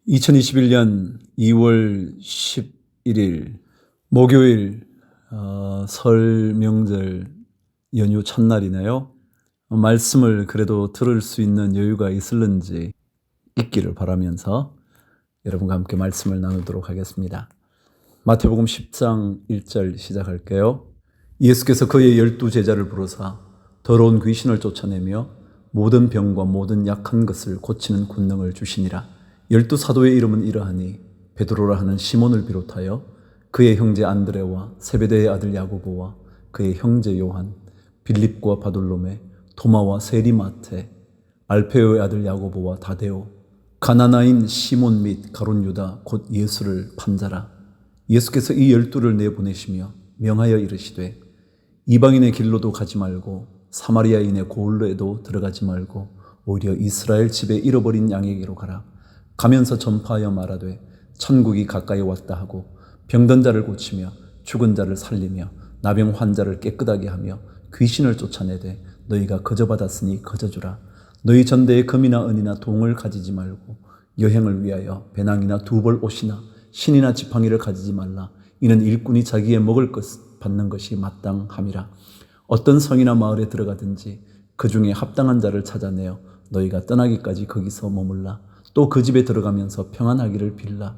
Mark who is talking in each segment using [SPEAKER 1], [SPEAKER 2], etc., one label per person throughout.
[SPEAKER 1] 2021년 2월 11일 목요일 설 명절 연휴 첫날이네요. 말씀을 그래도 들을 수 있는 여유가 있을는지 있기를 바라면서 여러분과 함께 말씀을 나누도록 하겠습니다. 마태복음 10장 1절 시작할게요. 예수께서 그의 12제자를 부르사 더러운 귀신을 쫓아내며 모든 병과 모든 약한 것을 고치는 권능을 주시니라. 12사도의 이름은 이러하니 베드로라 하는 시몬을 비롯하여 그의 형제 안드레와 세베대의 아들 야고보와 그의 형제 요한, 빌립과 바돌로메, 도마와 세리마테, 알페오의 아들 야고보와 다데오, 가나나인 시몬 및 가룟 유다 곧 예수를 판 자라. 예수께서 이 12를 내보내시며 명하여 이르시되 이방인의 길로도 가지 말고 사마리아인의 고을에도 들어가지 말고 오히려 이스라엘 집에 잃어버린 양에게로 가라. 가면서 전파하여 말하되 천국이 가까이 왔다 하고 병든 자를 고치며 죽은 자를 살리며 나병 환자를 깨끗하게 하며 귀신을 쫓아내되 너희가 거저 받았으니 거저 주라. 너희 전대에 금이나 은이나 동을 가지지 말고 여행을 위하여 배낭이나 두벌 옷이나 신이나 지팡이를 가지지 말라. 이는 일꾼이 자기의 먹을 것 받는 것이 마땅함이라. 어떤 성이나 마을에 들어가든지 그 중에 합당한 자를 찾아내어 너희가 떠나기까지 거기서 머물라. 또 그 집에 들어가면서 평안하기를 빌라.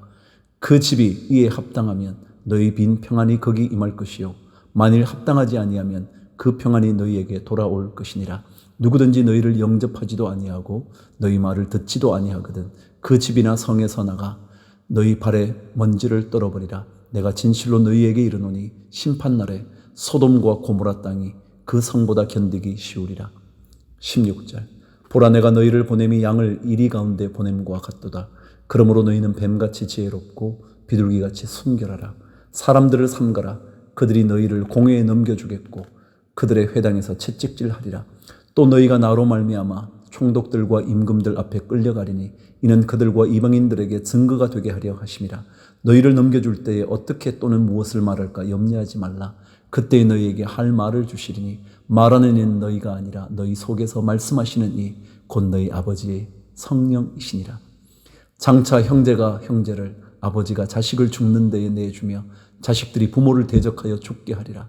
[SPEAKER 1] 그 집이 이에 합당하면 너희 빈 평안이 거기 임할 것이요 만일 합당하지 아니하면 그 평안이 너희에게 돌아올 것이니라. 누구든지 너희를 영접하지도 아니하고 너희 말을 듣지도 아니하거든 그 집이나 성에서 나가 너희 발에 먼지를 떨어버리라. 내가 진실로 너희에게 이르노니 심판날에 소돔과 고모라 땅이 그 성보다 견디기 쉬우리라. 16절 보라 내가 너희를 보냄이 양을 이리 가운데 보냄과 같도다. 그러므로 너희는 뱀같이 지혜롭고 비둘기같이 순결하라. 사람들을 삼가라. 그들이 너희를 공회에 넘겨주겠고 그들의 회당에서 채찍질하리라. 또 너희가 나로 말미암아 총독들과 임금들 앞에 끌려가리니 이는 그들과 이방인들에게 증거가 되게 하려 하심이라. 너희를 넘겨줄 때에 어떻게 또는 무엇을 말할까 염려하지 말라. 그때에 너희에게 할 말을 주시리니 말하는 이는 너희가 아니라 너희 속에서 말씀하시는 이 곧 너희 아버지의 성령이시니라. 장차 형제가 형제를 아버지가 자식을 죽는 데에 내주며 자식들이 부모를 대적하여 죽게 하리라.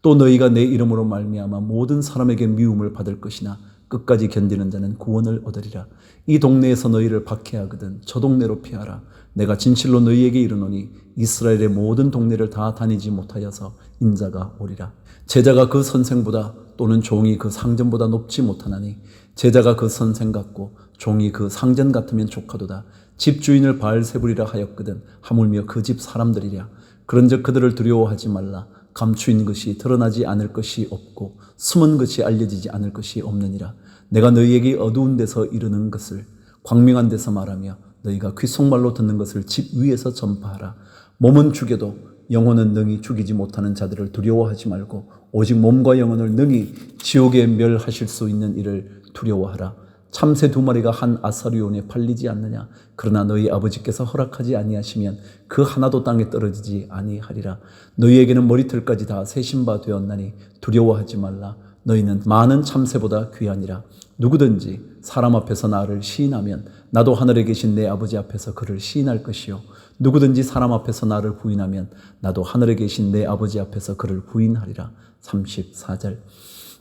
[SPEAKER 1] 또 너희가 내 이름으로 말미암아 모든 사람에게 미움을 받을 것이나 끝까지 견디는 자는 구원을 얻으리라. 이 동네에서 너희를 박해하거든 저 동네로 피하라. 내가 진실로 너희에게 이르노니 이스라엘의 모든 동네를 다 다니지 못하여서 인자가 오리라. 제자가 그 선생보다 또는 종이 그 상전보다 높지 못하나니 제자가 그 선생 같고 종이 그 상전 같으면 족하도다. 집주인을 바알세불이라 하였거든 하물며 그 집 사람들이랴. 그런즉 그들을 두려워하지 말라. 감추인 것이 드러나지 않을 것이 없고 숨은 것이 알려지지 않을 것이 없느니라. 내가 너희에게 어두운 데서 이르는 것을 광명한 데서 말하며 너희가 귓속말로 듣는 것을 집 위에서 전파하라. 몸은 죽여도 영혼은 능히 죽이지 못하는 자들을 두려워하지 말고 오직 몸과 영혼을 능히 지옥에 멸하실 수 있는 이를 두려워하라. 참새 2마리가 한 아사리온에 팔리지 않느냐. 그러나 너희 아버지께서 허락하지 아니하시면 그 하나도 땅에 떨어지지 아니하리라. 너희에게는 머리털까지 다 세신 바 되었나니 두려워하지 말라. 너희는 많은 참새보다 귀하니라. 누구든지 사람 앞에서 나를 시인하면 나도 하늘에 계신 내 아버지 앞에서 그를 시인할 것이요 누구든지 사람 앞에서 나를 부인하면 나도 하늘에 계신 내 아버지 앞에서 그를 부인하리라. 34절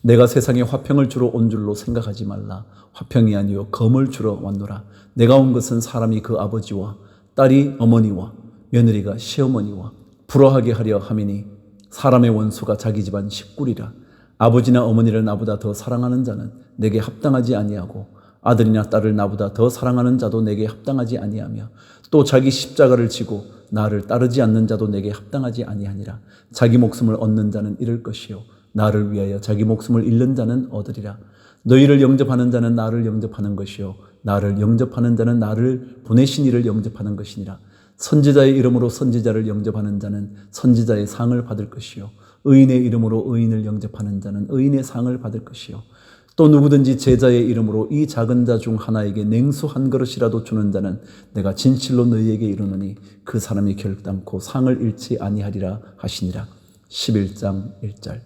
[SPEAKER 1] 내가 세상에 화평을 주러 온 줄로 생각하지 말라. 화평이 아니요 검을 주러 왔노라. 내가 온 것은 사람이 그 아버지와 딸이 어머니와 며느리가 시어머니와 불화하게 하려 함이니 사람의 원수가 자기 집안 식구리라. 아버지나 어머니를 나보다 더 사랑하는 자는 내게 합당하지 아니하고 아들이나 딸을 나보다 더 사랑하는 자도 내게 합당하지 아니하며 또 자기 십자가를 지고 나를 따르지 않는 자도 내게 합당하지 아니하니라. 자기 목숨을 얻는 자는 잃을 것이요 나를 위하여 자기 목숨을 잃는 자는 얻으리라. 너희를 영접하는 자는 나를 영접하는 것이요 나를 영접하는 자는 나를 보내신 이를 영접하는 것이니라. 선지자의 이름으로 선지자를 영접하는 자는 선지자의 상을 받을 것이요 의인의 이름으로 의인을 영접하는 자는 의인의 상을 받을 것이요 또 누구든지 제자의 이름으로 이 작은 자 중 하나에게 냉수 한 그릇이라도 주는 자는 내가 진실로 너희에게 이르노니 그 사람이 결단코 상을 잃지 아니하리라 하시니라. 11장 1절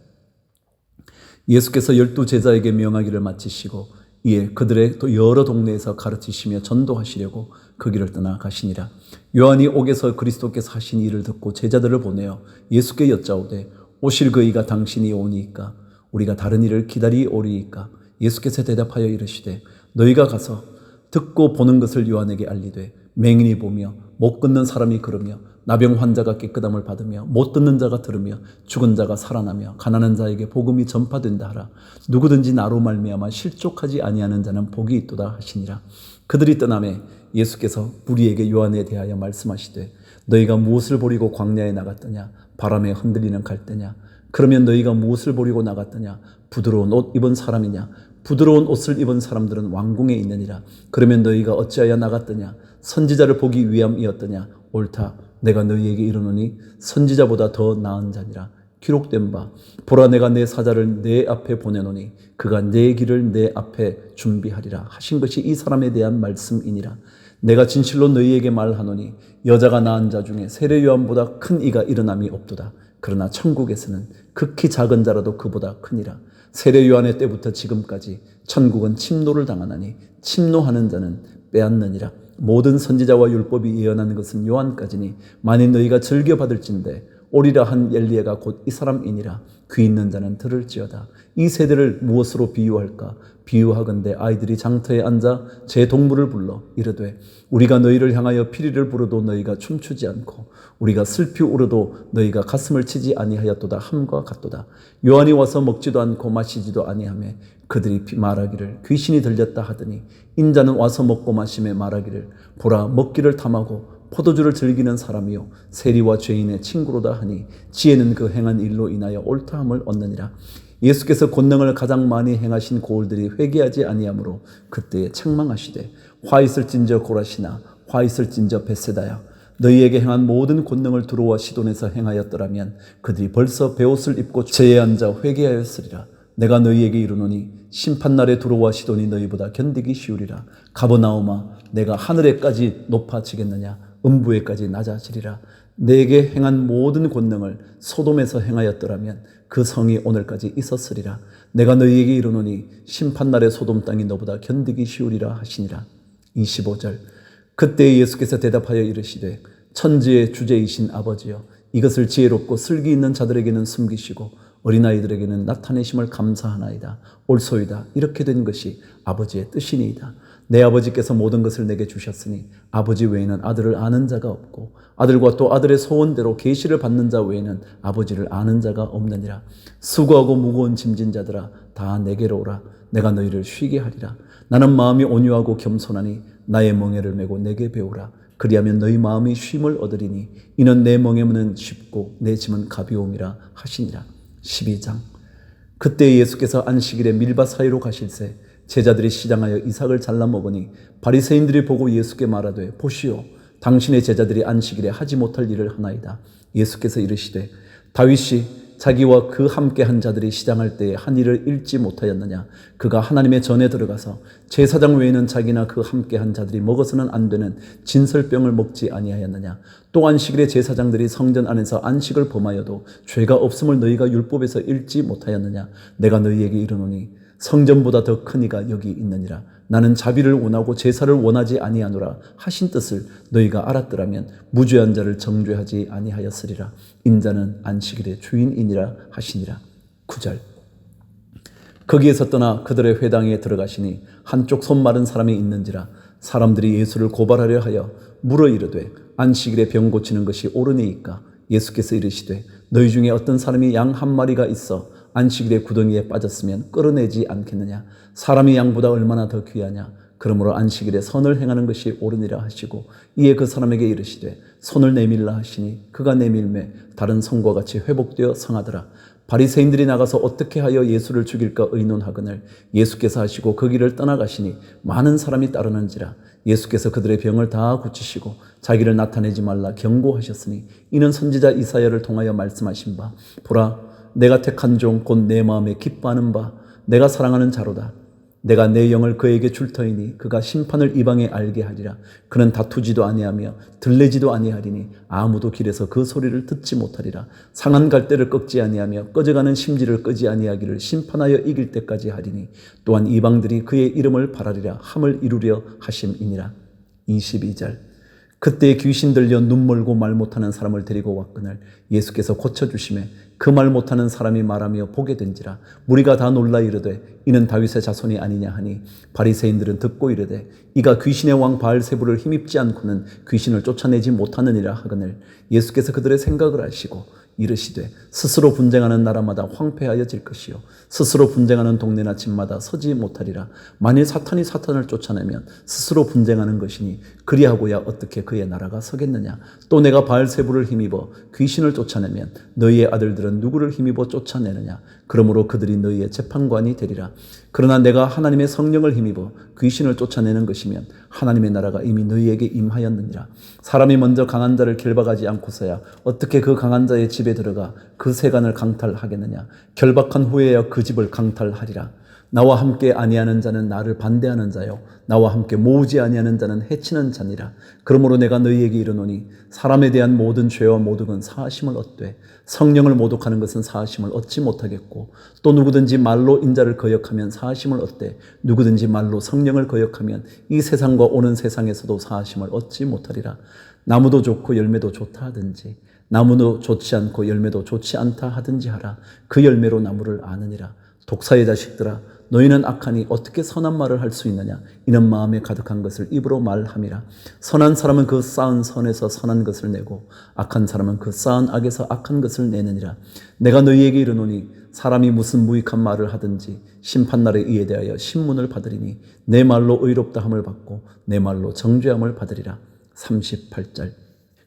[SPEAKER 1] 예수께서 12제자에게 명하기를 마치시고 이에 그들의 또 여러 동네에서 가르치시며 전도하시려고 그 길을 떠나 가시니라. 요한이 옥에서 그리스도께서 하신 일을 듣고 제자들을 보내어 예수께 여짜오되 오실 그 이가 당신이 오니이까 우리가 다른 일을 기다리오리이까. 예수께서 대답하여 이르시되 너희가 가서 듣고 보는 것을 요한에게 알리되 맹인이 보며 못 걷는 사람이 걸으며 나병 환자가 깨끗함을 받으며 못 듣는 자가 들으며 죽은 자가 살아나며 가난한 자에게 복음이 전파된다 하라. 누구든지 나로 말미암아 실족하지 아니하는 자는 복이 있도다 하시니라. 그들이 떠나매 예수께서 무리에게 요한에 대하여 말씀하시되 너희가 무엇을 보리고 광야에 나갔더냐? 바람에 흔들리는 갈대냐? 그러면 너희가 무엇을 보리고 나갔더냐? 부드러운 옷 입은 사람이냐? 부드러운 옷을 입은 사람들은 왕궁에 있느니라. 그러면 너희가 어찌하여 나갔더냐? 선지자를 보기 위함이었더냐? 옳다. 내가 너희에게 이르노니 선지자보다 더 나은 자니라. 기록된 바 보라 내가 내 사자를 내 앞에 보내노니 그가 내 길을 내 앞에 준비하리라 하신 것이 이 사람에 대한 말씀이니라. 내가 진실로 너희에게 말하노니 여자가 낳은 자 중에 세례 요한보다 큰 이가 일어남이 없도다. 그러나 천국에서는 극히 작은 자라도 그보다 크니라. 세례 요한의 때부터 지금까지 천국은 침노를 당하나니 침노하는 자는 빼앗느니라. 모든 선지자와 율법이 예언한 것은 요한까지니 만일 너희가 즐겨받을진대 오리라 한 엘리야가 곧 이 사람이니라. 귀 있는 자는 들을지어다. 이 세대를 무엇으로 비유할까? 비유하건대 아이들이 장터에 앉아 제 동물을 불러 이르되 우리가 너희를 향하여 피리를 부르도 너희가 춤추지 않고 우리가 슬피 울어도 너희가 가슴을 치지 아니하였도다 함과 같도다. 요한이 와서 먹지도 않고 마시지도 아니하며 그들이 말하기를 귀신이 들렸다 하더니 인자는 와서 먹고 마시며 말하기를 보라 먹기를 탐하고 포도주를 즐기는 사람이요 세리와 죄인의 친구로다 하니 지혜는 그 행한 일로 인하여 옳다함을 얻느니라. 예수께서 권능을 가장 많이 행하신 고을들이 회개하지 아니하므로 그때에 책망하시되 화 있을진저 고라시나 화 있을진저 벳세다야. 너희에게 행한 모든 권능을 두로와 시돈에서 행하였더라면 그들이 벌써 베옷을 입고 죄에 앉아 회개하였으리라. 내가 너희에게 이르노니 심판날에 두로와 시돈이 너희보다 견디기 쉬우리라. 가버나움아 내가 하늘에까지 높아지겠느냐? 음부에까지 낮아지리라. 내게 행한 모든 권능을 소돔에서 행하였더라면 그 성이 오늘까지 있었으리라. 내가 너희에게 이르노니 심판날에 소돔 땅이 너보다 견디기 쉬우리라 하시니라. 25절 그때 예수께서 대답하여 이르시되 천지의 주제이신 아버지여 이것을 지혜롭고 슬기 있는 자들에게는 숨기시고 어린아이들에게는 나타내심을 감사하나이다. 옳소이다. 이렇게 된 것이 아버지의 뜻이니이다. 내 아버지께서 모든 것을 내게 주셨으니 아버지 외에는 아들을 아는 자가 없고 아들과 또 아들의 소원대로 계시를 받는 자 외에는 아버지를 아는 자가 없느니라. 수고하고 무거운 짐진 자들아 다 내게로 오라. 내가 너희를 쉬게 하리라. 나는 마음이 온유하고 겸손하니 나의 멍에를 메고 내게 배우라. 그리하면 너희 마음이 쉼을 얻으리니 이는 내 멍에는 쉽고 내 짐은 가벼움이라 하시니라. 12장 그때 예수께서 안식일에 밀밭 사이로 가실새 제자들이 시장하여 이삭을 잘라 먹으니 바리새인들이 보고 예수께 말하되 보시오 당신의 제자들이 안식일에 하지 못할 일을 하나이다. 예수께서 이르시되 다윗이 자기와 그 함께 한 자들이 시장할 때에 한 일을 잃지 못하였느냐? 그가 하나님의 전에 들어가서 제사장 외에는 자기나 그 함께 한 자들이 먹어서는 안 되는 진설병을 먹지 아니하였느냐? 또 안식일에 제사장들이 성전 안에서 안식을 범하여도 죄가 없음을 너희가 율법에서 읽지 못하였느냐? 내가 너희에게 이르노니 성전보다 더 큰 이가 여기 있느니라. 나는 자비를 원하고 제사를 원하지 아니하노라 하신 뜻을 너희가 알았더라면 무죄한 자를 정죄하지 아니하였으리라. 인자는 안식일의 주인이니라 하시니라. 9절 거기에서 떠나 그들의 회당에 들어가시니 한쪽 손 마른 사람이 있는지라. 사람들이 예수를 고발하려 하여 물어 이르되 안식일에 병 고치는 것이 옳으니이까? 예수께서 이르시되 너희 중에 어떤 사람이 양 한 마리가 있어 안식일에 구덩이에 빠졌으면 끌어내지 않겠느냐? 사람이 양보다 얼마나 더 귀하냐? 그러므로 안식일에 선을 행하는 것이 옳으니라 하시고 이에 그 사람에게 이르시되 손을 내밀라 하시니 그가 내밀매 다른 손과 같이 회복되어 성하더라. 바리새인들이 나가서 어떻게 하여 예수를 죽일까 의논하거늘 예수께서 하시고 그 길을 떠나가시니 많은 사람이 따르는지라. 예수께서 그들의 병을 다 고치시고 자기를 나타내지 말라 경고하셨으니 이는 선지자 이사야를 통하여 말씀하신 바 보라 내가 택한 종 곧 내 마음에 기뻐하는 바 내가 사랑하는 자로다. 내가 내 영을 그에게 줄 터이니 그가 심판을 이방에 알게 하리라. 그는 다투지도 아니하며 들레지도 아니하리니 아무도 길에서 그 소리를 듣지 못하리라. 상한 갈대를 꺾지 아니하며 꺼져가는 심지를 끄지 아니하기를 심판하여 이길 때까지 하리니 또한 이방들이 그의 이름을 바라리라 함을 이루려 하심이니라. 22절. 그때 귀신 들려 눈 멀고 말 못하는 사람을 데리고 왔거늘 예수께서 고쳐주심에 그 말 못하는 사람이 말하며 보게 된지라. 무리가 다 놀라 이르되 이는 다윗의 자손이 아니냐 하니 바리새인들은 듣고 이르되 이가 귀신의 왕 바알세불을 힘입지 않고는 귀신을 쫓아내지 못하느니라 하거늘 예수께서 그들의 생각을 아시고 이르시되 스스로 분쟁하는 나라마다 황폐하여질 것이요 스스로 분쟁하는 동네나 집마다 서지 못하리라. 만일 사탄이 사탄을 쫓아내면 스스로 분쟁하는 것이니 그리하고야 어떻게 그의 나라가 서겠느냐. 또 내가 바알세불을 힘입어 귀신을 쫓아내면 너희의 아들들은 누구를 힘입어 쫓아내느냐. 그러므로 그들이 너희의 재판관이 되리라. 그러나 내가 하나님의 성령을 힘입어 귀신을 쫓아내는 것이면 하나님의 나라가 이미 너희에게 임하였느니라. 사람이 먼저 강한 자를 결박하지 않고서야 어떻게 그 강한 자의 집에 들어가 그 세간을 강탈하겠느냐. 결박한 후에야 그 집을 강탈하리라. 나와 함께 아니하는 자는 나를 반대하는 자요 나와 함께 모으지 아니하는 자는 해치는 자니라. 그러므로 내가 너희에게 이르노니 사람에 대한 모든 죄와 모독은 사하심을 얻되 성령을 모독하는 것은 사하심을 얻지 못하겠고 또 누구든지 말로 인자를 거역하면 사하심을 얻되 누구든지 말로 성령을 거역하면 이 세상과 오는 세상에서도 사하심을 얻지 못하리라. 나무도 좋고 열매도 좋다 하든지 나무도 좋지 않고 열매도 좋지 않다 하든지 하라. 그 열매로 나무를 아느니라. 독사의 자식들아 너희는 악하니 어떻게 선한 말을 할 수 있느냐. 이는 마음에 가득한 것을 입으로 말함이라. 선한 사람은 그 쌓은 선에서 선한 것을 내고 악한 사람은 그 쌓은 악에서 악한 것을 내느니라. 내가 너희에게 이르노니 사람이 무슨 무익한 말을 하든지 심판날에 이에 대하여 신문을 받으리니 내 말로 의롭다 함을 받고 내 말로 정죄함을 받으리라. 38절.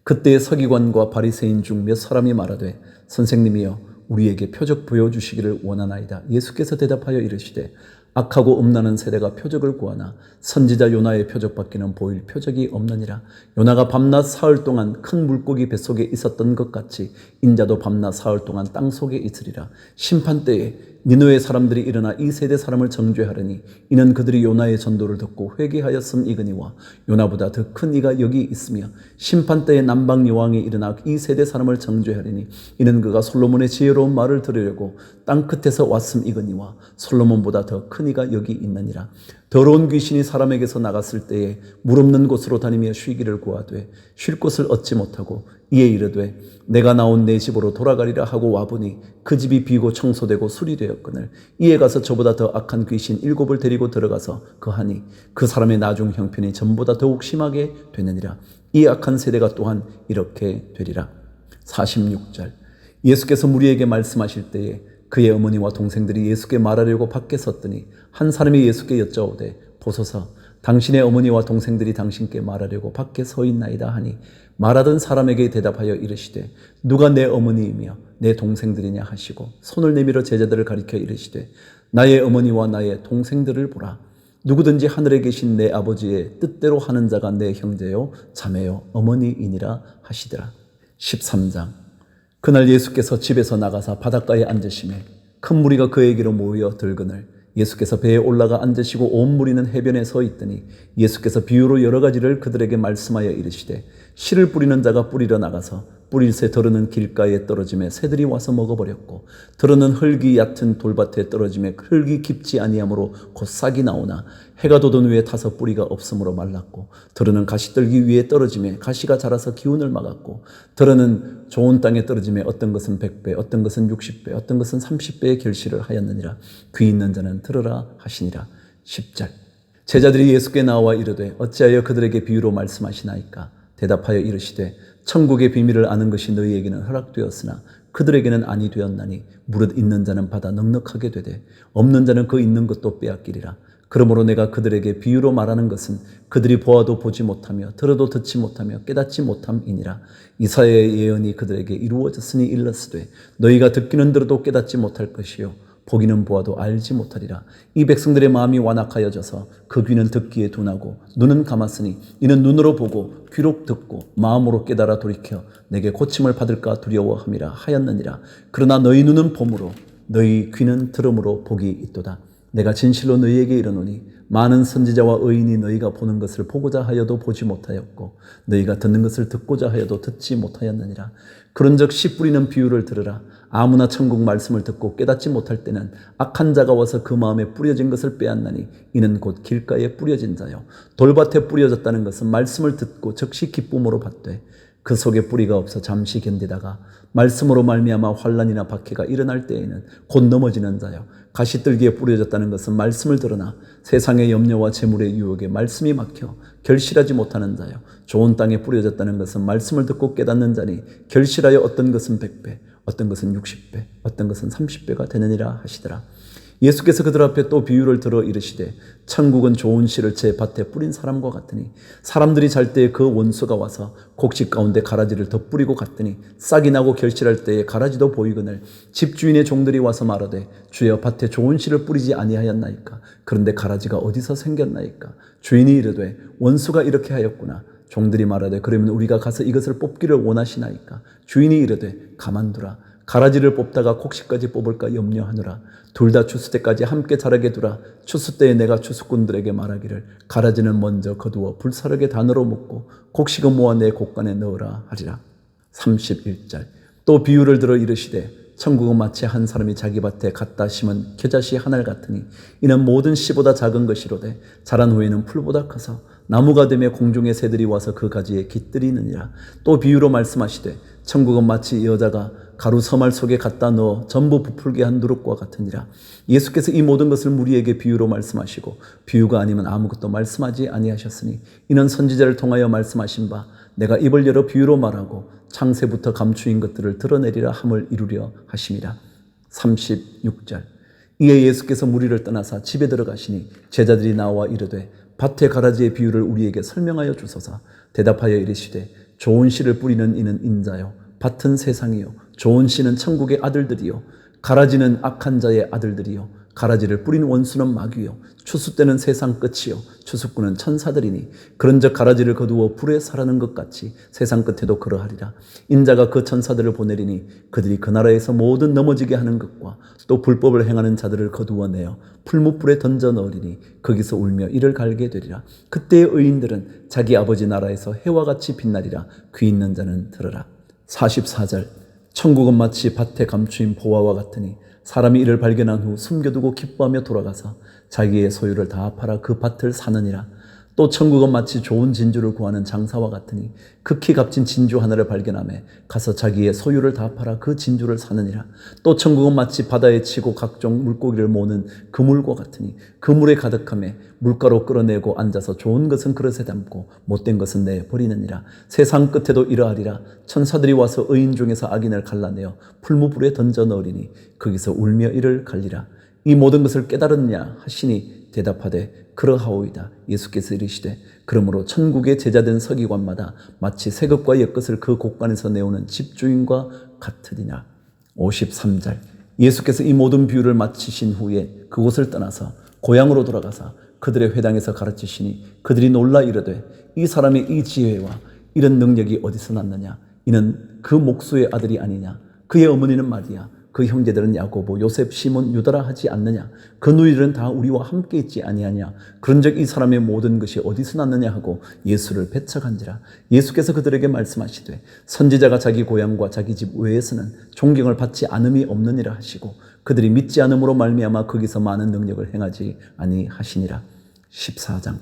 [SPEAKER 1] 그때 서기관과 바리새인 중 몇 사람이 말하되 선생님이여 우리에게 표적 보여주시기를 원하나이다. 예수께서 대답하여 이르시되 악하고 음란한 세대가 표적을 구하나 선지자 요나의 표적밖에는 보일 표적이 없느니라. 요나가 밤낮 사흘 동안 큰 물고기 뱃속에 있었던 것 같이 인자도 밤낮 사흘 동안 땅속에 있으리라. 심판때에 니느웨 사람들이 일어나 이 세대 사람을 정죄하려니 이는 그들이 요나의 전도를 듣고 회개하였음이거니와 요나보다 더 큰 이가 여기 있으며 심판때에 남방 여왕이 일어나 이 세대 사람을 정죄하려니 이는 그가 솔로몬의 지혜로운 말을 들으려고 땅 끝에서 왔음이거니와 솔로몬보다 더 큰 이가 여기 있느니라. 더러운 귀신이 사람에게서 나갔을 때에 물 없는 곳으로 다니며 쉬기를 구하되 쉴 곳을 얻지 못하고 이에 이르되 내가 나온 내 집으로 돌아가리라 하고 와보니 그 집이 비고 청소되고 수리되었거늘 이에 가서 저보다 더 악한 귀신 7을 데리고 들어가서 거하니 그 사람의 나중 형편이 전보다 더욱 심하게 되느니라. 이 악한 세대가 또한 이렇게 되리라. 46절. 예수께서 무리에게 말씀하실 때에 그의 어머니와 동생들이 예수께 말하려고 밖에 섰더니 한 사람이 예수께 여짜오되 보소서 당신의 어머니와 동생들이 당신께 말하려고 밖에 서 있나이다 하니 말하던 사람에게 대답하여 이르시되 누가 내 어머니이며 내 동생들이냐 하시고 손을 내밀어 제자들을 가리켜 이르시되 나의 어머니와 나의 동생들을 보라. 누구든지 하늘에 계신 내 아버지의 뜻대로 하는 자가 내 형제요 자매요 어머니이니라 하시더라. 13장. 그날 예수께서 집에서 나가사 바닷가에 앉으시매 큰 무리가 그에게로 모여 들거늘 예수께서 배에 올라가 앉으시고 온 무리는 해변에 서 있더니 예수께서 비유로 여러 가지를 그들에게 말씀하여 이르시되 씨를 뿌리는 자가 뿌리러 나가서 뿌릴새 더러는 길가에 떨어짐에 새들이 와서 먹어버렸고 더러는 흙이 얕은 돌밭에 떨어짐에 흙이 깊지 아니하므로 곧 싹이 나오나 해가 돋은 후에 타서 뿌리가 없으므로 말랐고 더러는 가시떨기 위에 떨어짐에 가시가 자라서 기운을 막았고 더러는 좋은 땅에 떨어짐에 어떤 것은 100배 어떤 것은 60배 어떤 것은 30배의 결실을 하였느니라. 귀 있는 자는 들으라 하시니라. 10절. 제자들이 예수께 나와 이르되 어찌하여 그들에게 비유로 말씀하시나이까. 대답하여 이르시되 천국의 비밀을 아는 것이 너희에게는 허락되었으나 그들에게는 아니 되었나니 무릇 있는 자는 받아 넉넉하게 되되 없는 자는 그 있는 것도 빼앗기리라. 그러므로 내가 그들에게 비유로 말하는 것은 그들이 보아도 보지 못하며 들어도 듣지 못하며 깨닫지 못함이니라. 이사야의 예언이 그들에게 이루어졌으니 일렀으되 너희가 듣기는 들어도 깨닫지 못할 것이요 보기는 보아도 알지 못하리라. 이 백성들의 마음이 완악하여져서 그 귀는 듣기에 둔하고 눈은 감았으니 이는 눈으로 보고 귀로 듣고 마음으로 깨달아 돌이켜 내게 고침을 받을까 두려워함이라 하였느니라. 그러나 너희 눈은 봄으로 너희 귀는 들음으로 복이 있도다. 내가 진실로 너희에게 이르노니 많은 선지자와 의인이 너희가 보는 것을 보고자 하여도 보지 못하였고 너희가 듣는 것을 듣고자 하여도 듣지 못하였느니라. 그런즉 씨 뿌리는 비유를 들으라. 아무나 천국 말씀을 듣고 깨닫지 못할 때는 악한 자가 와서 그 마음에 뿌려진 것을 빼앗나니 이는 곧 길가에 뿌려진 자요 돌밭에 뿌려졌다는 것은 말씀을 듣고 즉시 기쁨으로 받되 그 속에 뿌리가 없어 잠시 견디다가 말씀으로 말미암아 환난이나 박해가 일어날 때에는 곧 넘어지는 자요 가시떨기에 뿌려졌다는 것은 말씀을 들으나 세상의 염려와 재물의 유혹에 말씀이 막혀 결실하지 못하는 자요 좋은 땅에 뿌려졌다는 것은 말씀을 듣고 깨닫는 자니 결실하여 어떤 것은 100배 어떤 것은 60배 어떤 것은 30배가 되느니라 하시더라. 예수께서 그들 앞에 또 비유를 들어 이르시되 천국은 좋은 씨를 제 밭에 뿌린 사람과 같으니 사람들이 잘 때에 그 원수가 와서 곡식 가운데 가라지를 덧뿌리고 갔더니 싹이 나고 결실할 때에 가라지도 보이거늘 집주인의 종들이 와서 말하되 주여 밭에 좋은 씨를 뿌리지 아니하였나이까 그런데 가라지가 어디서 생겼나이까 주인이 이르되 원수가 이렇게 하였구나 종들이 말하되 그러면 우리가 가서 이것을 뽑기를 원하시나이까 주인이 이르되 가만두라 가라지를 뽑다가 곡식까지 뽑을까 염려하느라 둘 다 추수 때까지 함께 자라게 두라. 추수 때에 내가 추수꾼들에게 말하기를 가라지는 먼저 거두어 불사르게 단으로 묶고 곡식은 모아 내 곡간에 넣으라 하리라. 31절 또 비유를 들어 이르시되 천국은 마치 한 사람이 자기 밭에 갖다 심은 겨자씨 하늘 같으니 이는 모든 씨보다 작은 것이로되 자란 후에는 풀보다 커서 나무가 되며 공중의 새들이 와서 그 가지에 깃들이느니라. 또 비유로 말씀하시되 천국은 마치 여자가 가루 서말 속에 갖다 넣어 전부 부풀게 한 누룩과 같으니라. 예수께서 이 모든 것을 무리에게 비유로 말씀하시고 비유가 아니면 아무것도 말씀하지 아니하셨으니 이는 선지자를 통하여 말씀하신 바 내가 입을 열어 비유로 말하고 창세부터 감추인 것들을 드러내리라 함을 이루려 하심이라. 36절 이에 예수께서 무리를 떠나사 집에 들어가시니 제자들이 나와 이르되 밭의 가라지의 비유를 우리에게 설명하여 주소서. 대답하여 이르시되 좋은 씨를 뿌리는 이는 인자요 밭은 세상이요 좋은 씨는 천국의 아들들이요 가라지는 악한 자의 아들들이요 가라지를 뿌린 원수는 마귀요 추수 때는 세상 끝이요 추수꾼은 천사들이니 그런즉 가라지를 거두어 불에 사르는 것 같이 세상 끝에도 그러하리라. 인자가 그 천사들을 보내리니 그들이 그 나라에서 모든 넘어지게 하는 것과 또 불법을 행하는 자들을 거두어 내어 풀무불에 던져 넣으리니 거기서 울며 이를 갈게 되리라. 그때의 의인들은 자기 아버지 나라에서 해와 같이 빛나리라. 귀 있는 자는 들으라. 44절 천국은 마치 밭에 감추인 보화와 같으니 사람이 이를 발견한 후 숨겨두고 기뻐하며 돌아가서 자기의 소유를 다 팔아 그 밭을 사느니라. 또 천국은 마치 좋은 진주를 구하는 장사와 같으니 극히 값진 진주 하나를 발견하며 가서 자기의 소유를 다 팔아 그 진주를 사느니라. 또 천국은 마치 바다에 치고 각종 물고기를 모으는 그물과 같으니 그물에 가득하며 물가로 끌어내고 앉아서 좋은 것은 그릇에 담고 못된 것은 내버리느니라. 세상 끝에도 이러하리라. 천사들이 와서 의인 중에서 악인을 갈라내어 풀무불에 던져 넣으리니 거기서 울며 이를 갈리라. 이 모든 것을 깨달았냐 하시니 대답하되 그러하오이다. 예수께서 이르시되 그러므로 천국의 제자된 서기관마다 마치 세금과 엿것을 그 곳간에서 내오는 집주인과 같으리라. 53절 예수께서 이 모든 비유를 마치신 후에 그곳을 떠나서 고향으로 돌아가사 그들의 회당에서 가르치시니 그들이 놀라 이르되 이 사람의 이 지혜와 이런 능력이 어디서 났느냐 이는 그 목수의 아들이 아니냐 그의 어머니는 마리아 그 형제들은 야고보, 요셉, 시몬, 유다라 하지 않느냐? 그 누이들은 다 우리와 함께 있지 아니하냐? 그런즉 이 사람의 모든 것이 어디서 났느냐 하고 예수를 배척한지라. 예수께서 그들에게 말씀하시되 선지자가 자기 고향과 자기 집 외에서는 존경을 받지 않음이 없느니라 하시고 그들이 믿지 않음으로 말미암아 거기서 많은 능력을 행하지 아니하시니라. 14장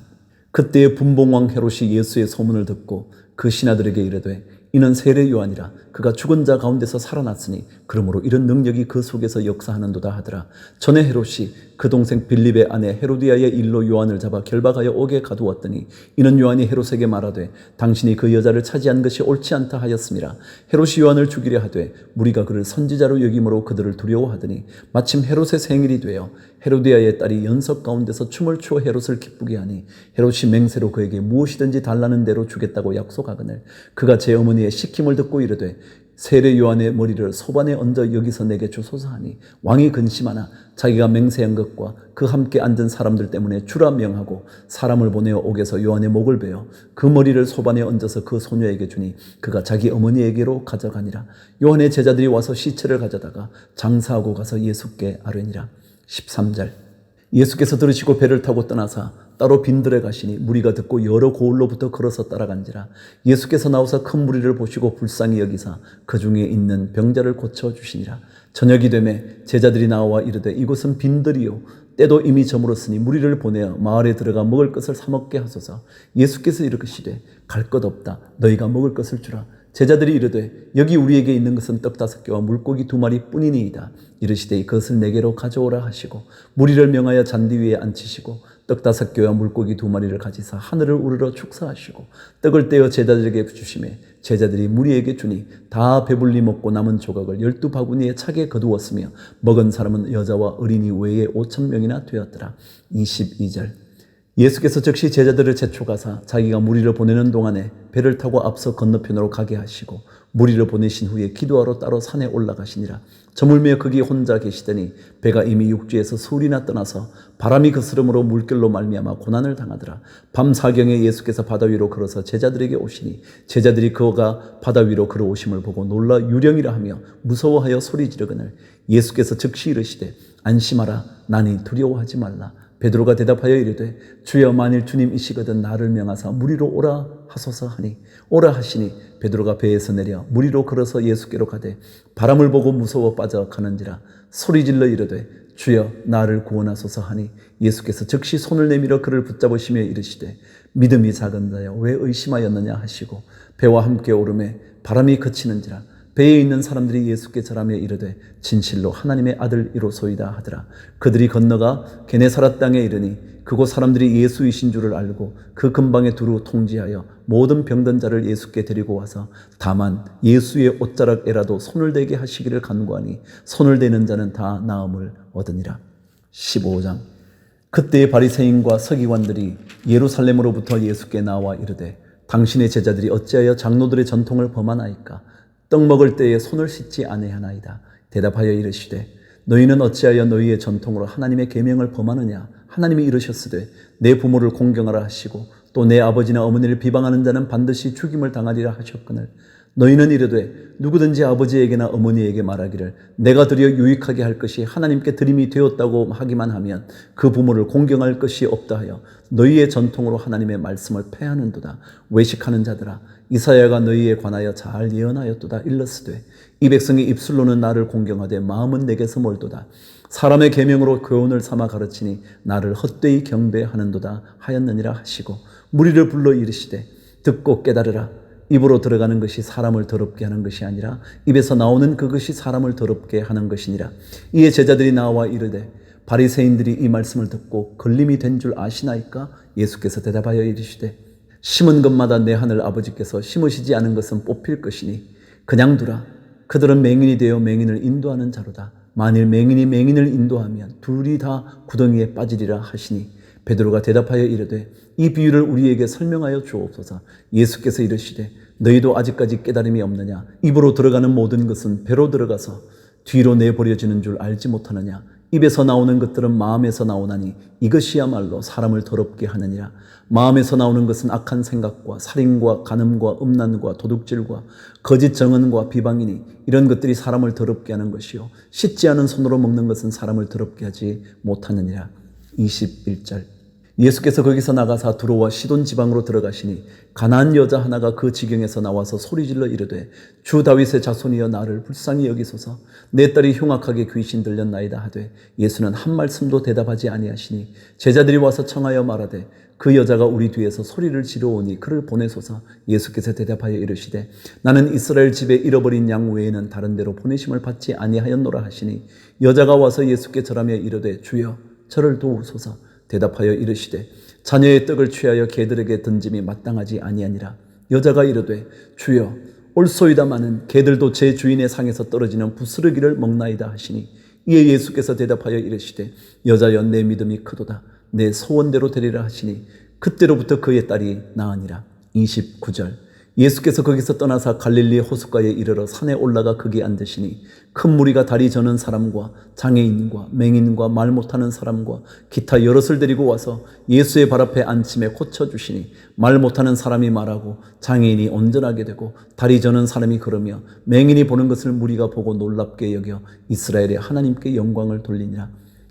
[SPEAKER 1] 그때의 분봉왕 헤롯이 예수의 소문을 듣고 그 신하들에게 이르되 이는 세례 요한이라. 그가 죽은 자 가운데서 살아났으니 그러므로 이런 능력이 그 속에서 역사하는도다 하더라. 전에 헤롯이 그 동생 빌립의 아내 헤로디아의 일로 요한을 잡아 결박하여 옥에 가두었더니 이는 요한이 헤롯에게 말하되 당신이 그 여자를 차지한 것이 옳지 않다 하였음이라. 헤롯이 요한을 죽이려 하되 무리가 그를 선지자로 여김으로 그들을 두려워하더니 마침 헤롯의 생일이 되어 헤로디아의 딸이 연석 가운데서 춤을 추어 헤롯을 기쁘게 하니 헤롯이 맹세로 그에게 무엇이든지 달라는 대로 주겠다고 약속하거늘 그가 제 어머니의 시킴을 듣고 이르되 세례 요한의 머리를 소반에 얹어 여기서 내게 주소서 하니 왕이 근심하나 자기가 맹세한 것과 그 함께 앉은 사람들 때문에 주라 명하고 사람을 보내어 옥에서 요한의 목을 베어 그 머리를 소반에 얹어서 그 소녀에게 주니 그가 자기 어머니에게로 가져가니라. 요한의 제자들이 와서 시체를 가져다가 장사하고 가서 예수께 아뢰니라. 13절 예수께서 들으시고 배를 타고 떠나사 따로 빈들에 가시니 무리가 듣고 여러 고을로부터 걸어서 따라간지라. 예수께서 나오사 큰 무리를 보시고 불쌍히 여기사 그 중에 있는 병자를 고쳐 주시니라. 저녁이 되매 제자들이 나와 이르되 이곳은 빈들이요 때도 이미 저물었으니 무리를 보내어 마을에 들어가 먹을 것을 사 먹게 하소서. 예수께서 이르시되 갈 것 없다. 너희가 먹을 것을 주라. 제자들이 이르되 여기 우리에게 있는 것은 떡 5개와 물고기 2마리 뿐이니이다. 이르시되 그것을 내게로 가져오라 하시고 무리를 명하여 잔디 위에 앉히시고 떡 5개와 물고기 2마리를 가지사 하늘을 우러러 축사하시고 떡을 떼어 제자들에게 주시매 제자들이 무리에게 주니 다 배불리 먹고 남은 조각을 12바구니에 차게 거두었으며 먹은 사람은 여자와 어린이 외에 5,000명이나 되었더라. 22절. 예수께서 즉시 제자들을 재촉하사 자기가 무리를 보내는 동안에 배를 타고 앞서 건너편으로 가게 하시고 무리를 보내신 후에 기도하러 따로 산에 올라가시니라. 저물며 거기 혼자 계시더니 배가 이미 육지에서 수울이나 떠나서 바람이 거스름으로 물결로 말미암아 고난을 당하더라. 밤 사경에 예수께서 바다 위로 걸어서 제자들에게 오시니 제자들이 그가 바다 위로 걸어오심을 보고 놀라 유령이라 하며 무서워하여 소리 지르거늘 예수께서 즉시 이르시되 안심하라 나니 두려워하지 말라. 베드로가 대답하여 이르되 주여 만일 주님이시거든 나를 명하사 무리로 오라 하소서 하니 오라 하시니 베드로가 배에서 내려 무리로 걸어서 예수께로 가되 바람을 보고 무서워 빠져 가는지라. 소리질러 이르되 주여 나를 구원하소서 하니 예수께서 즉시 손을 내밀어 그를 붙잡으시며 이르시되 믿음이 작은 자여 왜 의심하였느냐 하시고 배와 함께 오르매 바람이 그치는지라. 배에 있는 사람들이 예수께 절하며 이르되 진실로 하나님의 아들이로소이다 하더라. 그들이 건너가 게네사렛 땅에 이르니 그곳 사람들이 예수이신 줄을 알고 그 근방에 두루 통지하여 모든 병든 자를 예수께 데리고 와서 다만 예수의 옷자락에라도 손을 대게 하시기를 간구하니 손을 대는 자는 다 나음을 얻으니라. 15장. 그때의 바리새인과 서기관들이 예루살렘으로부터 예수께 나와 이르되 당신의 제자들이 어찌하여 장로들의 전통을 범하나이까? 떡 먹을 때에 손을 씻지 아니하나이다. 대답하여 이르시되 너희는 어찌하여 너희의 전통으로 하나님의 계명을 범하느냐? 하나님이 이르셨으되 내 부모를 공경하라 하시고 또 내 아버지나 어머니를 비방하는 자는 반드시 죽임을 당하리라 하셨거늘 너희는 이르되 누구든지 아버지에게나 어머니에게 말하기를 내가 드려 유익하게 할 것이 하나님께 드림이 되었다고 하기만 하면 그 부모를 공경할 것이 없다 하여 너희의 전통으로 하나님의 말씀을 패하는도다. 외식하는 자들아 이사야가 너희에 관하여 잘 예언하였도다. 일렀으되 이 백성이 입술로는 나를 공경하되 마음은 내게서 멀도다. 사람의 계명으로 교훈을 삼아 가르치니 나를 헛되이 경배하는도다 하였느니라 하시고 무리를 불러 이르시되 듣고 깨달으라. 입으로 들어가는 것이 사람을 더럽게 하는 것이 아니라 입에서 나오는 그것이 사람을 더럽게 하는 것이니라. 이에 제자들이 나와 이르되 바리새인들이 이 말씀을 듣고 걸림이 된 줄 아시나이까? 예수께서 대답하여 이르시되 심은 것마다 내 하늘 아버지께서 심으시지 않은 것은 뽑힐 것이니 그냥 두라. 그들은 맹인이 되어 맹인을 인도하는 자로다. 만일 맹인이 맹인을 인도하면 둘이 다 구덩이에 빠지리라 하시니 베드로가 대답하여 이르되 이 비유를 우리에게 설명하여 주옵소서. 예수께서 이르시되 너희도 아직까지 깨달음이 없느냐? 입으로 들어가는 모든 것은 배로 들어가서 뒤로 내버려지는 줄 알지 못하느냐? 입에서 나오는 것들은 마음에서 나오나니 이것이야말로 사람을 더럽게 하느니라. 마음에서 나오는 것은 악한 생각과 살인과 간음과 음란과 도둑질과 거짓 정언과 비방이니 이런 것들이 사람을 더럽게 하는 것이요 씻지 않은 손으로 먹는 것은 사람을 더럽게 하지 못하느니라. 21절. 예수께서 거기서 나가사 두로와 시돈 지방으로 들어가시니 가나안 여자 하나가 그 지경에서 나와서 소리질러 이르되 주 다윗의 자손이여 나를 불쌍히 여기소서. 내 딸이 흉악하게 귀신 들렸나이다 하되 예수는 한 말씀도 대답하지 아니하시니 제자들이 와서 청하여 말하되 그 여자가 우리 뒤에서 소리를 지르오니 그를 보내소서. 예수께서 대답하여 이르시되 나는 이스라엘 집에 잃어버린 양 외에는 다른 데로 보내심을 받지 아니하였노라 하시니 여자가 와서 예수께 절하며 이르되 주여 저를 도우소서. 대답하여 이르시되 자녀의 떡을 취하여 개들에게 던짐이 마땅하지 아니하니라. 여자가 이르되 주여 옳소이다마는 개들도 제 주인의 상에서 떨어지는 부스러기를 먹나이다 하시니 이에 예수께서 대답하여 이르시되 여자여 내 믿음이 크도다. 내 소원대로 되리라 하시니 그때로부터 그의 딸이 나으니라. 29절. 예수께서 거기서 떠나사 갈릴리 호숫가에 이르러 산에 올라가 거기 앉으시니 큰 무리가 다리 저는 사람과 장애인과 맹인과 말 못하는 사람과 기타 여럿을 데리고 와서 예수의 발 앞에 앉힘에 고쳐주시니 말 못하는 사람이 말하고 장애인이 온전하게 되고 다리 저는 사람이 걸으며 맹인이 보는 것을 무리가 보고 놀랍게 여겨 이스라엘의 하나님께 영광을 돌리니라.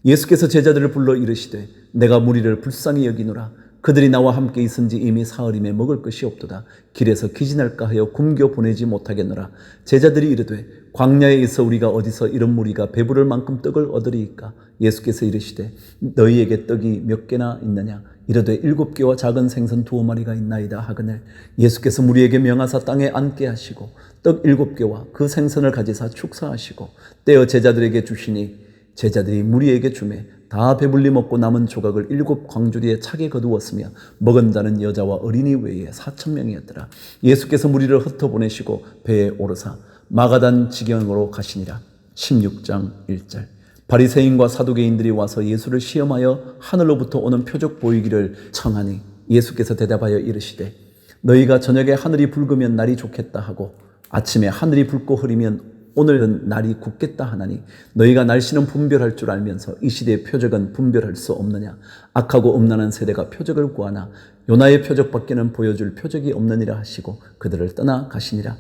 [SPEAKER 1] 예수께서 제자들을 불러 이르시되 내가 무리를 불쌍히 여기노라. 그들이 나와 함께 있은지 이미 사흘임에 먹을 것이 없도다. 길에서 기진할까 하여 굶겨 보내지 못하겠노라. 제자들이 이르되 광야에 있어 우리가 어디서 이런 무리가 배부를 만큼 떡을 얻으리이까. 예수께서 이르시되 너희에게 떡이 몇 개나 있느냐. 이르되 7개와 작은 생선 2마리가 있나이다 하거늘 예수께서 무리에게 명하사 땅에 앉게 하시고 떡 7개와 그 생선을 가지사 축사하시고 떼어 제자들에게 주시니 제자들이 무리에게 주매 다 배불리 먹고 남은 조각을 7광주리에 차게 거두었으며 먹은 자는 여자와 어린이 외에 4,000명이었더라. 예수께서 무리를 흩어보내시고 배에 오르사 마가단 지경으로 가시니라. 16장 1절. 바리새인과 사두개인들이 와서 예수를 시험하여 하늘로부터 오는 표적 보이기를 청하니 예수께서 대답하여 이르시되 너희가 저녁에 하늘이 붉으면 날이 좋겠다 하고 아침에 하늘이 붉고 흐리면 오늘은 날이 굳겠다 하나니 너희가 날씨는 분별할 줄 알면서 이 시대의 표적은 분별할 수 없느냐. 악하고 음란한 세대가 표적을 구하나 요나의 표적밖에는 보여줄 표적이 없느니라 하시고 그들을 떠나 가시니라.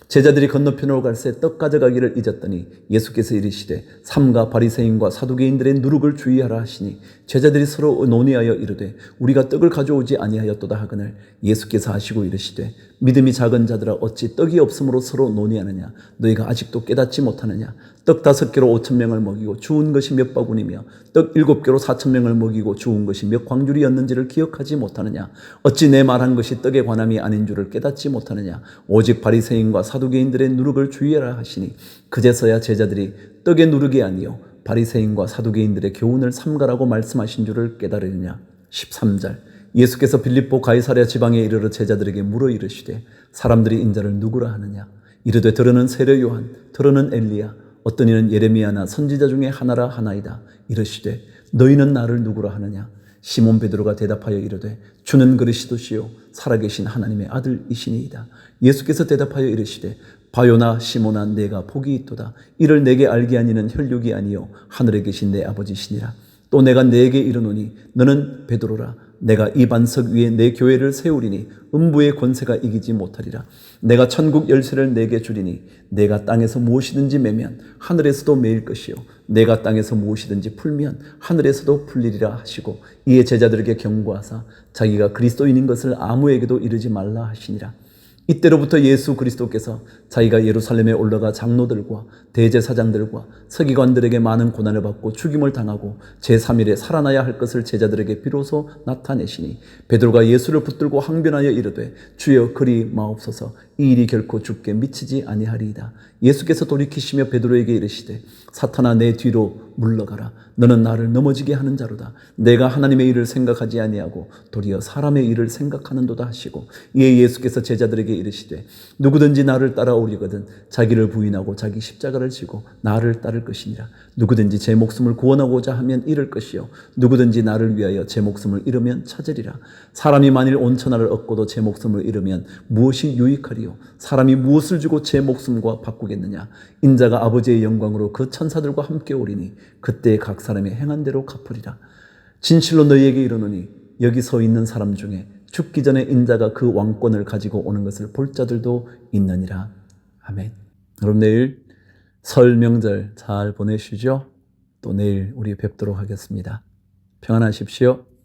[SPEAKER 1] 제자들이 건너편으로 갈새 떡 가져가기를 잊었더니 예수께서 이르시되 삼가 바리새인과 사두개인들의 누룩을 주의하라 하시니 제자들이 서로 논의하여 이르되 우리가 떡을 가져오지 아니하였도다 하거늘 예수께서 하시고 이르시되 믿음이 작은 자들아 어찌 떡이 없으므로 서로 논의하느냐. 너희가 아직도 깨닫지 못하느냐. 떡 5개로 5,000명을 먹이고 주운 것이 몇 바구니며 떡 7개로 4,000명을 먹이고 주운 것이 몇 광주리였는지를 기억하지 못하느냐. 어찌 내 말한 것이 떡에 관함이 아닌 줄을 깨닫지 못하느냐. 오직 바리새인과 사두개인들의 누룩을 주의하라 하시니 그제서야 제자들이 떡의 누룩이 아니요 바리새인과 사두개인들의 교훈을 삼가라고 말씀하신 줄을 깨달으느냐. 13절. 예수께서 빌립보 가이사랴 지방에 이르러 제자들에게 물어 이르시되 사람들이 인자를 누구라 하느냐. 이르되 들으는 세례 요한, 들으는 엘리야, 어떤 이는 예레미야나 선지자 중에 하나라 하나이다. 이르시되 너희는 나를 누구라 하느냐. 시몬 베드로가 대답하여 이르되 주는 그리스도시요 살아계신 하나님의 아들이시니이다. 예수께서 대답하여 이르시되 바요나 시몬아 내가 복이 있도다. 이를 내게 알게 하니는 혈육이 아니요 하늘에 계신 내 아버지시니라. 또 내가 네게 이르노니 너는 베드로라. 내가 이 반석 위에 내 교회를 세우리니 음부의 권세가 이기지 못하리라. 내가 천국 열쇠를 내게 주리니 내가 땅에서 무엇이든지 매면 하늘에서도 매일 것이요 내가 땅에서 무엇이든지 풀면 하늘에서도 풀리리라 하시고 이에 제자들에게 경고하사 자기가 그리스도인인 것을 아무에게도 이르지 말라 하시니라. 이때로부터 예수 그리스도께서 자기가 예루살렘에 올라가 장로들과 대제사장들과 서기관들에게 많은 고난을 받고 죽임을 당하고 제3일에 살아나야 할 것을 제자들에게 비로소 나타내시니 베드로가 예수를 붙들고 항변하여 이르되 주여 그리 마옵소서. 이 일이 결코 주께 미치지 아니하리이다. 예수께서 돌이키시며 베드로에게 이르시되 사탄아 내 뒤로 물러가라. 너는 나를 넘어지게 하는 자로다. 내가 하나님의 일을 생각하지 아니하고 도리어 사람의 일을 생각하는도다 하시고 이에 예수께서 제자들에게 이르시되 누구든지 나를 따라오려거든 자기를 부인하고 자기 십자가를 지고 나를 따를 것이니라. 누구든지 제 목숨을 구원하고자 하면 잃을 것이요 누구든지 나를 위하여 제 목숨을 잃으면 찾으리라. 사람이 만일 온 천하를 얻고도 제 목숨을 잃으면 무엇이 유익하리요. 사람이 무엇을 주고 제 목숨과 바꾸겠느냐. 인자가 아버지의 영광으로 그 천사들과 함께 오리니 그때 각 사람이 행한 대로 갚으리라. 진실로 너희에게 이르노니 여기 서 있는 사람 중에 죽기 전에 인자가 그 왕권을 가지고 오는 것을 볼 자들도 있느니라. 아멘. 여러분 내일 설 명절 잘 보내시죠? 또 내일 우리 뵙도록 하겠습니다. 평안하십시오.